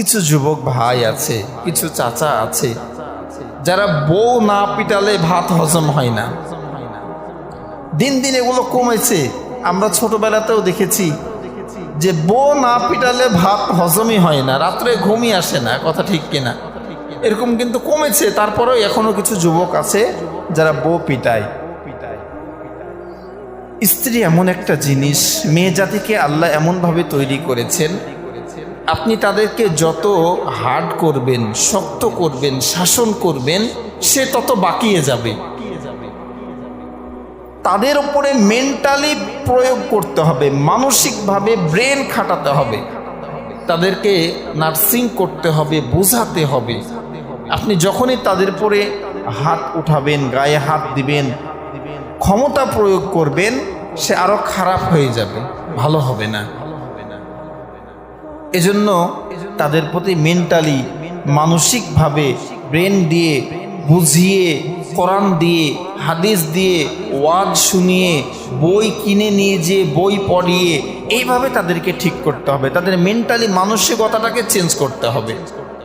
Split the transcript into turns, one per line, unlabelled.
কিছু যুবক ভাই আছে, কিছু চাচা আছে যারা বউ না পিটালে ভাত হজম হয় না। দিন দিন এগুলো কমেছে। আমরা ছোটবেলাতেও দেখেছি যে বউ না পিটালে ভাত হজমই হয় না, রাত্রে ঘুমই আসে না, কথা ঠিক কিনা? এরকম কিন্তু কমেছে। তারপরেও এখনো কিছু যুবক আছে যারা বউ পিটায়। স্ত্রী এমন একটা জিনিস, মেয়ে জাতিকে আল্লাহ এমনভাবে তৈরি করেছেন, আপনি তাদেরকে যত হার্ড করবেন, শক্ত করবেন, শাসন করবেন, সে তত বাকিয়ে যাবে। তাদের উপরে মেন্টালি প্রয়োগ করতে হবে, মানসিকভাবে ব্রেন খাটাতে হবে, তাদেরকে নার্সিং করতে হবে, বোঝাতে হবে। আপনি যখনই তাদের উপরে হাত উঠাবেন, গায়ে হাত দিবেন, ক্ষমতা প্রয়োগ করবেন, সে আরো খারাপ হয়ে যাবে, ভালো হবে না। এজন্য তাদের প্রতি মেন্টালি, মানসিকভাবে ব্রেন দিয়ে বুঝিয়ে, কোরআন দিয়ে, হাদিস দিয়ে, ওয়াজ শুনিয়ে, বই কিনে নিয়ে যেয়ে বই পড়িয়ে এইভাবে তাদেরকে ঠিক করতে হবে। তাদের মেন্টালি মানসিকতাটাকে চেঞ্জ করতে হবে।